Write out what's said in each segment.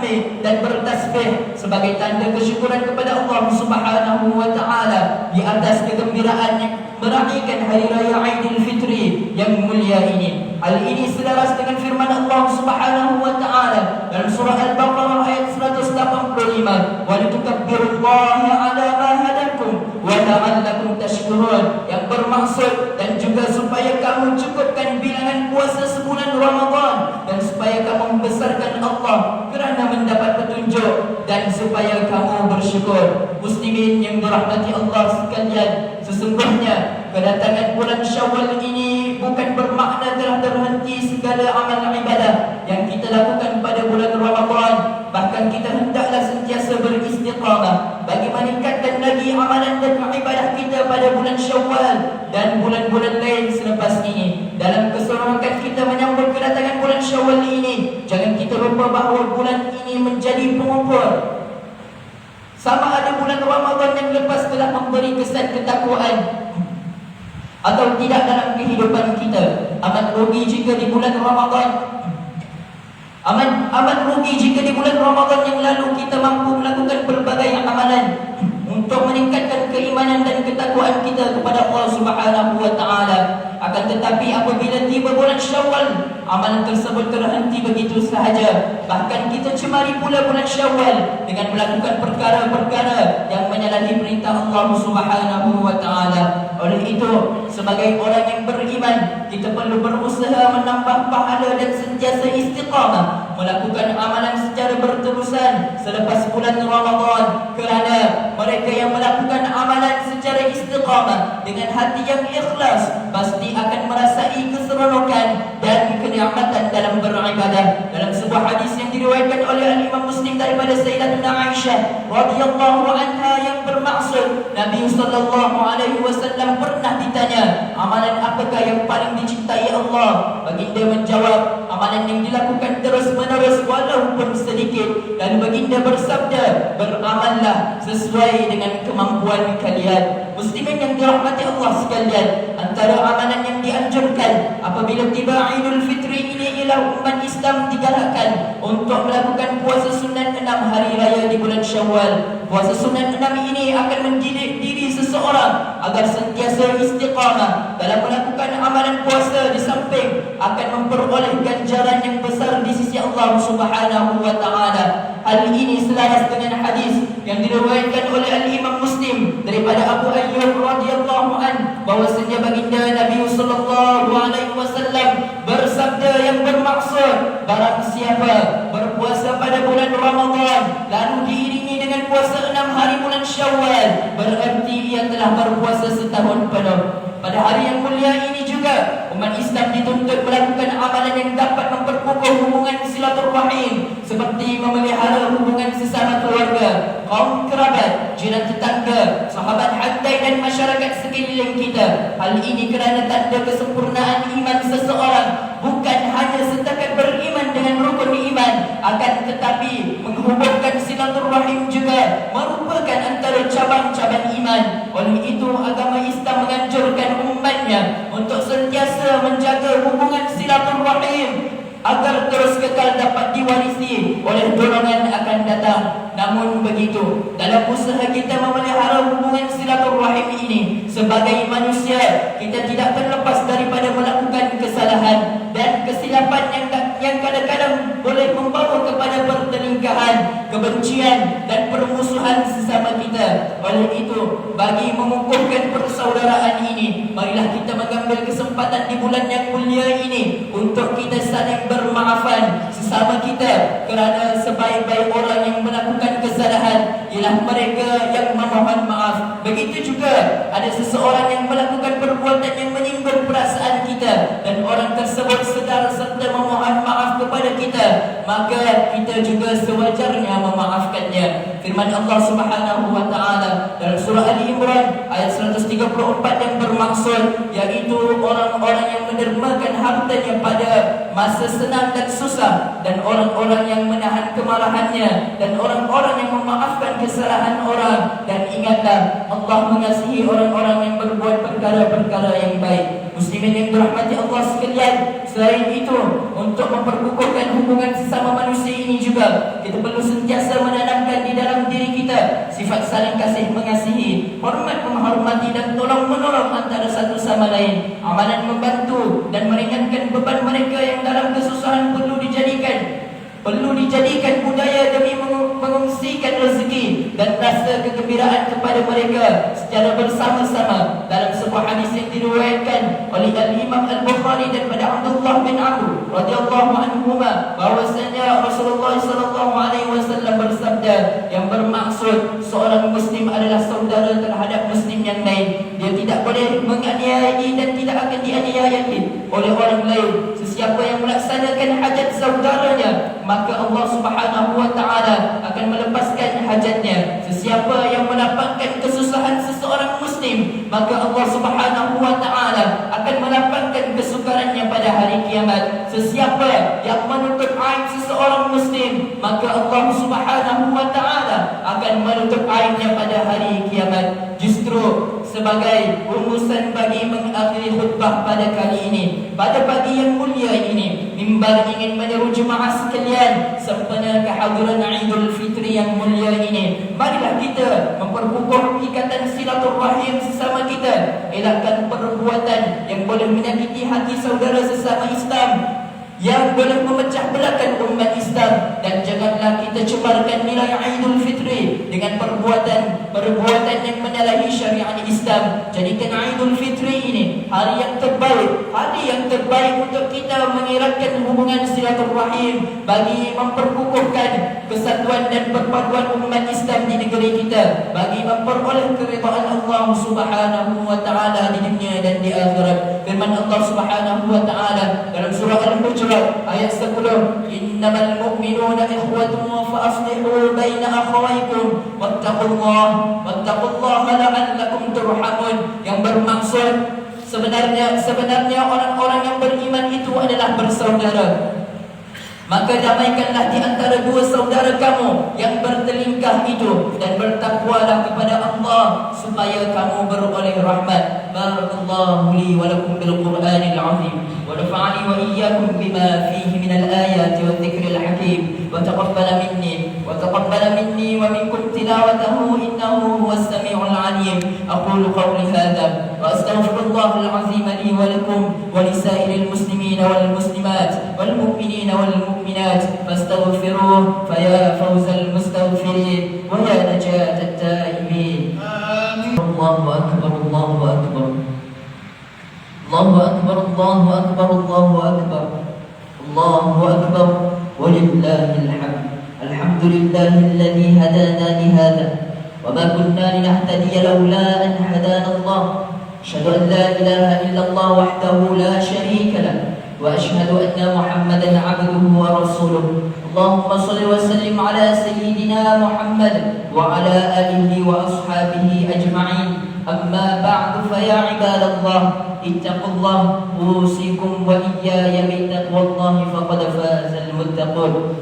bertahmid dan bertasbih sebagai tanda kesyukuran kepada Allah Subhanahu wa taala di atas kegembiraan yang meraihkan hari raya Aidilfitri yang mulia ini. Hal ini selaras dengan firman Allah Subhanahu wa taala dalam surah Al-Baqarah ayat 185, "Wa litukabbirullaha 'ala ma hadakum wa la'allakum tashkurun," yang bermaksud dan juga supaya kamu cukupkan bilangan puasa sebulan Ramadan dan supaya kamu membesarkan Allah kerana mendapat petunjuk dan supaya kamu bersyukur. Muslimin yang dirahmati Allah sekalian, sesungguhnya kedatangan bulan Syawal ini bukan bermakna telah terhenti segala amal ibadah yang kita lakukan pada bulan Ramadan. Bahkan kita hendaklah sentiasa beristiqamah bagi meningkatkan lagi amalan dan ibadah kita pada bulan Syawal dan bulan-bulan lain selepas ini. Dalam keseronokan kita menyambut kedatangan bulan Syawal ini, jangan kita lupa bahawa bulan ini menjadi pengukur sama ada bulan Ramadan yang lepas telah memberi kesan ketakwaan atau tidak dalam kehidupan kita. Amat rugi jika di bulan Ramadan Amat rugi jika di bulan Ramadan yang lalu kita mampu melakukan berbagai amalan untuk meningkatkan keimanan dan ketakwaan kita kepada Allah Subhanahu wa taala. Akan tetapi apabila tiba bulan Syawal, amalan tersebut terhenti begitu sahaja. Bahkan kita cemari pula bulan Syawal dengan melakukan perkara-perkara yang menyalahi perintah Allah Subhanahu wa taala. Oleh itu, sebagai orang yang beriman, kita perlu berusaha menambah pahala dan sentiasa istiqamah melakukan amalan secara berterusan selepas bulan Ramadan, kerana mereka yang melakukan amalan secara istiqamah dengan hati yang ikhlas pasti akan merasai keseronokan dan kenikmatan dalam beribadah. Dalam sebuah hadis yang diriwayatkan oleh Imam Muslim daripada Sayyidatina Aisyah radhiyallahu anha yang bermaksud Nabi sallallahu alaihi wasallam pernah ditanya, amalan apakah yang paling dicintai Allah? Baginda menjawab, amalan yang dilakukan terus-menerus walaupun sedikit. Dan baginda bersabda, beramallah sesuai dengan kemampuan kalian. Muslimin yang dirahmati Allah sekalian, antara amalan yang dianjurkan apabila tiba Aidilfitri ini ialah umat Islam digalakkan untuk melakukan puasa sunat 6 hari raya di bulan Syawal. Puasa sunat 6 ini akan mendidik diri seseorang agar sentiasa istiqamah dalam melakukan amalan puasa, di samping akan memperoleh ganjaran yang besar di sisi Allah Subhanahu wa taala. Hal ini selaras dengan hadis yang diriwayatkan oleh Al-Imam Muslim daripada Abu Ayyub radhiyallahu an, bahwasanya baginda Nabi sallallahu alaihi wasallam bersabda yang bermaksud, barang siapa berpuasa pada bulan Ramadan lalu diiringi dengan puasa 6 hari bulan Syawal, berarti ia telah berpuasa setahun penuh. Pada hari yang mulia ini juga umat Islam dituntut melakukan amalan yang dapat memperkukuh hubungan silaturahim, seperti memelihara hubungan sesama keluarga, kaum kerabat, jiran tetangga, sahabat handai dan masyarakat sekeliling kita. Hal ini kerana tanda kesempurnaan iman seseorang bukan hanya setakat beriman dengan rukun iman, akan tetapi menghubungkan silaturahim juga merupakan antara cabang-cabang iman. Oleh itu agama Islam menganjurkan umatnya untuk sentiasa menjaga hubungan silaturahim agar terus kekal dapat diwarisi oleh golongan akan datang. Namun begitu, dalam usaha kita memelihara hubungan silaturahim ini sebagai manusia, kita tidak terlepas daripada melakukan kesalahan dan kesilapan yang kadang-kadang boleh membawa kepada pertelingkahan, kebencian dan permusuhan sesama kita. Oleh itu, bagi mengukuhkan persaudaraan ini, marilah kita mengambil kesempatan di bulan yang mulia ini untuk kita saling bermaafan sesama kita, kerana sebaik-baik orang yang melakukan kesalahan ialah mereka yang memohon maaf. Begitu juga ada seseorang yang melakukan perbuatan yang menyinggung perasaan kita dan orang tersebut sedar serta memohon maaf kepada kita, maka kita juga sewajarnya memaafkannya. Firman Allah Subhanahu wa taala dalam surah Ali Imran ayat 134 yang bermaksud, yaitu orang-orang yang mendermakan hartanya pada masa senang dan susah, dan orang-orang yang menahan kemarahannya, dan orang-orang yang memaafkan kesalahan orang. Dan ingatlah, Allah mengasihi orang-orang yang berbuat perkara-perkara yang baik. Muslimin yang dirahmati Allah sekalian, selain itu, untuk memperkukuhkan hubungan sesama manusia ini juga, kita perlu sentiasa menanamkan di dalam diri kita sifat saling kasih mengasihi, hormat menghormati, dan tolong menolong antara satu sama lain. Amalan membantu dan meringankan beban mereka yang dalam kesusahan perlu dijadikan budaya demi mengungsikan rezeki dan rasa kegembiraan kepada mereka secara bersama-sama. Dalam sebuah hadis yang diriwayatkan oleh Al-Imam Al-Bukhari daripada Abdullah bin Amr radhiyallahu anhuma, bahwasanya Rasulullah sallallahu alaihi wasallam bersabda, yang bermaksud seorang muslim adalah saudara terhadap muslim yang lain. Dia tidak boleh menganiayai dan tidak akan dianiayai oleh orang lain. Sesiapa yang melaksanakan hajat saudaranya, maka Allah Subhanahu wa taala akan melepaskan hajatnya. Sesiapa yang melapangkan kesusahan seseorang muslim, maka Allah Subhanahu wa taala akan melapangkan kesukarannya pada hari kiamat. Sesiapa yang menutup aib seseorang muslim, maka Allah Subhanahu wa taala akan menutup aibnya pada hari kiamat. Justru sebagai rumusan bagi mengakhiri khutbah pada kali ini, pada pagi yang mulia ini, mimbar ingin menyeru jemaah sekalian sempena kehadiran Aidul Fitri yang mulia ini. Marilah kita memperkukuh ikatan silaturahim sesama kita. Elakkan perbuatan yang boleh menyakiti hati saudara sesama Islam, yang boleh memecah belahkan umat Islam, dan janganlah kita cemarkan nilai Aidul Fitri dengan perbuatan yang menyalahi syariat Islam. Jadikan Aidul Fitri ini hari yang terbaik untuk kita mengeratkan hubungan silaturahim bagi memperkukuhkan kesatuan dan perpaduan umat Islam di negeri kita, bagi memperoleh keridhaan Allah Subhanahu wa taala di dunia dan di akhirat. Firman Allah Subhanahu wa taala dalam surah Al-Hujurat ayat 10, innamal mu'minuna ikhwatun fa aslihu baina akhawaykum wattaqullaha la'allakum turhamun. Yang bermaksud sebenarnya orang-orang yang beriman itu adalah bersaudara. Maka damaikanlah di antara dua saudara kamu yang bertelingkah itu, dan bertakwalah kepada Allah supaya kamu beroleh rahmat. Barakallahu li wa lakum bil Qur'anil azim wa nafa'ani wa iyyakum bima fihi minal ayati wa dzikril hakim wa taqabbala minni wa minkum tilawatahu innahu huwas samiul alim. Aqulu qawli hadha wa astaghfirullahal azim li wa lakum wa lisairil muslimin wal muslimat wal mu'minin wal mu'minat fastaghfiruhu faya fawzal mustaghfirin wa ya najatat taibin. Allahu akbar, Allahu akbar, Allahu akbar, Allahu akbar, Allahu akbar, Allahu akbar, walillahil hamd. Alhamdulillahilladzi hadana li hadha wa ma kunna linahtadiya laula an hadana Allah. Asyhadu an la ilaha illallah wahdahu la syarika lah wa asyhadu anna Muhammadan abduhu wa rasuluh. Allahumma salli wa sallim ala sayyidina Muhammad wa ala alihi wa ashabihi ajma'in. Amma ba'du, fa ya ibadallah ittaqullah usikum wa iyaya bittaqwallahi faqad fazal muttaqun.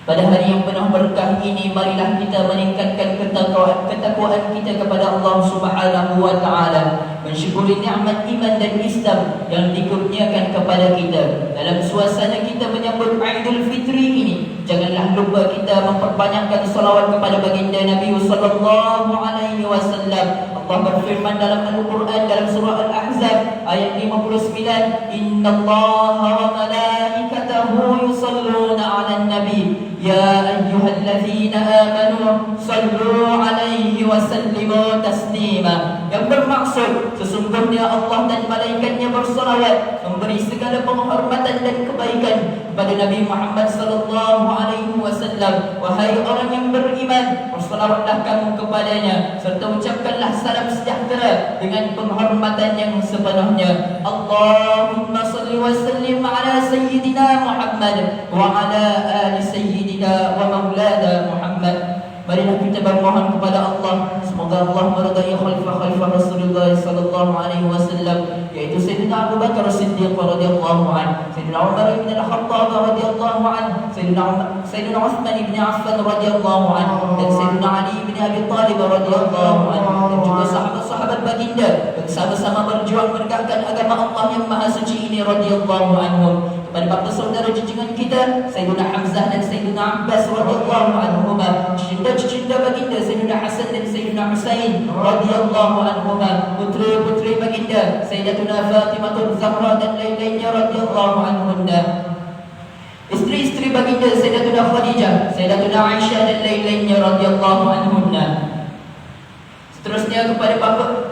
Pada hari yang penuh berkah ini, marilah kita meningkatkan ketakwaan kita kepada Allah Subhanahu wa taala, mensyukuri nikmat iman dan Islam yang dikurniakan kepada kita. Dalam suasana kita menyambut Aidul Fitri ini, janganlah lupa kita memperbanyakkan salawat kepada baginda Nabi sallallahu alaihi wasallam. Allah berfirman dalam Al-Quran dalam surah Al-Ahzab ayat 59, innallaha wa malaikatahu yusalluna 'alan nabi ya ayyuhalladzina amanu sallu 'alaihi wa sallimu taslima. Yang bermaksud sesungguhnya Allah dan malaikatnya bersalawat, memberi segala penghormatan dan kebaikan kepada Nabi Muhammad sallallahu alaihi wasallam. Wahai orang yang beriman, bersalawatlah kamu kepadanya serta ucapkanlah salam sejahtera dengan penghormatan yang sepenuhnya. Allahumma salli wa sallim ala sayyidina Muhammad wa ala ali sayyidina wa maulana Muhammad. Marilah kita bermohon kepada Allah, semoga Semoga Allah meridai khalifah Rasulullah sallallahu alaihi wasallam, yaitu Sayyidina Abu Bakar Siddiq radhiyallahu anhu, Sayyidina Umar bin Al-Khattab radhiyallahu anhu, Sayyidina Uthman bin Affan radhiyallahu anhu, dan Sayyidina Ali bin Abi Thalib radhiyallahu anhu, dan juga sahabat-sahabat baginda yang sama-sama berjuang menegakkan agama Allah yang maha suci ini radhiyallahu anhum. Kepada para saudara junjungan kita Sayyidina Hamzah dan Sayyidina Abbas radhiyallahu anhuma, cinta baginda Sayyidina Hasan dan Sayyidina Husain radhiyallahu anhuma, putri-putri baginda Sayyidatuna Fatimah Zahra dan lain-lainnya radhiyallahu anhunna, isteri-isteri baginda Sayyidatuna Khadijah, Sayyidatuna Aisyah dan lain-lainnya radhiyallahu anhunna.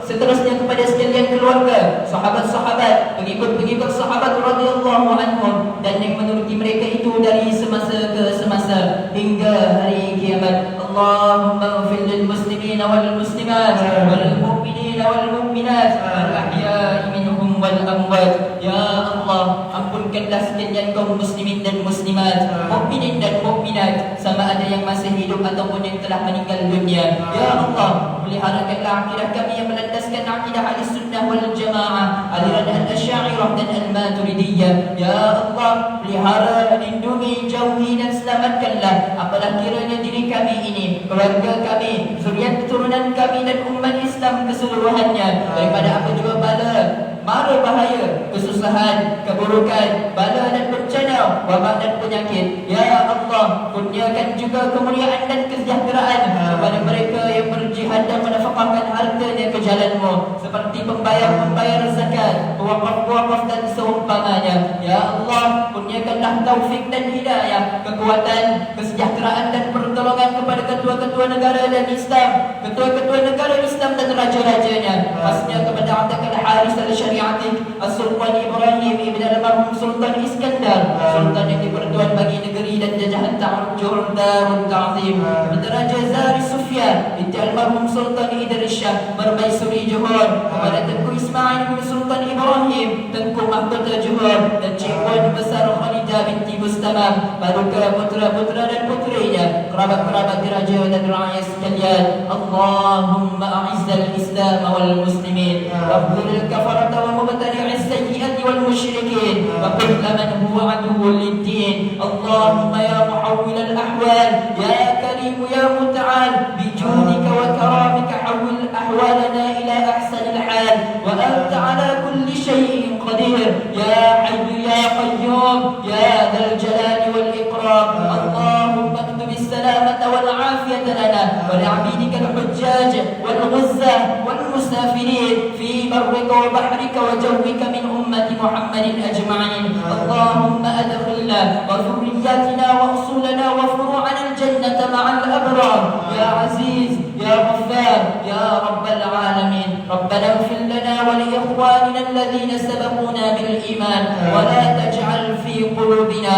Seterusnya kepada sekalian keluarga, sahabat-sahabat, pengikut-pengikut sahabat radhiyallahu anhum, dan yang menuruti mereka itu dari semasa ke semasa hingga hari kiamat. Allahumma ighfir lil muslimin wal muslimat wal mu'minin wal mu'minat al ahya'i minhum wal amwat. Ya Allah, ampunkanlah sekalian kaum muslimin dan muslimat, mukminin dan mukminat, sama ada yang masih hidup ataupun yang telah meninggal dunia. Ya Allah, peliharakanlah akidah kami yang melandaskan akidah Ahlussunnah wal Jamaah, aliran Al-Asy'ariyah dan Al-Maturidiyah. Ya Allah, pelihara, lindungi, jauhi dan selamatkanlah apalah kiranya diri kami ini, keluarga kami, zuriat keturunan kami dan umat Islam keseluruhannya daripada apa jua bala, mara bahaya, kesusahan, keburukan, bala dan bencana, wabak dan penyakit. Ya Allah, kurniakan juga kemuliaan dan kesejahteraan kepada mereka yang berjihad dan menafkahkan hartanya ke jalan-Mu, seperti pembayar zakat, pewakaf dan seumpamanya. Ya Allah, kurniakanlah taufik dan hidayah, kekuatan, kesejahteraan dan pertolongan kepada ketua-ketua negara dan Islam, ketua-ketua negara Islam dan raja-rajanya, khasnya kepada Atakal Haris al-Syariatik As-Sultan Ibrahim ibn al-Marhum Sultan Iskandar, Sultan yang dipertuan bagi negeri dan jajahan Johor Darul Ta'zim, kepada Raja Zari Sufyan binti al-Marhum Sultan Idris Shah Mermaisuri Johor, kepada Tengku Ismail bin Sultan Ibrahim Tengku Mahkota Johor, dan Cik Puan Besar Khalidah binti Bustamam, paduka putera-putera dan putrinya, kerabat-kerabat diraja dan rakyat sekalian. Allahumma a'izzal Islam wal muslimin wa khudhil kafarata wa mubtadi'is sayyi'ati wal musyrikin wa kull man huwa aduwwun lid-din. Allahumma ya muhawwil al-ahwal, ya karim ya muta'al, bijudika wa karamika hawwil ahwalana ila ahsanil hal wa anta ala kulli shay'in qadir. Ya hayyu ya qayyum ya dzal jalali wal ikram. Allahumma اكتب السلامة والعافية لنا ولعبيدك الحجاج والغزاة والمسافرين في برك وبحرك وجوك من أمة محمد أجمعين. اللهم أدخلنا وذرياتنا وأصولنا وفروعنا الجنة مع الأبرار يا عزيز يا غفار يا رب العالمين. ربنا اغفر لنا ولإخواننا الذين سبقونا بالإيمان ولا تجعل في قلوبنا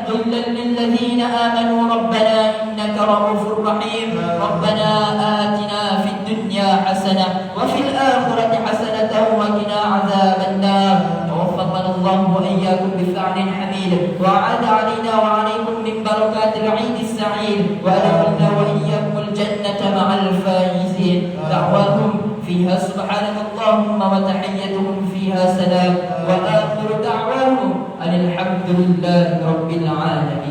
غلا للذين آمنوا ربنا إنك رؤوف رحيم. ربنا آتنا في الدنيا حسنة وفي الآخرة حسنة وقنا عذاب النار. توفقنا الله وإياكم بفعل حميد وعاد علينا وعليكم من بركات العيد السعيد وأدخلنا وإياكم الجنة مع الفائزين. دعواهم فيها سبحانك اللهم وتحيتهم فيها سلام وآخر دعواهم أن الحمد لله رب العالمين.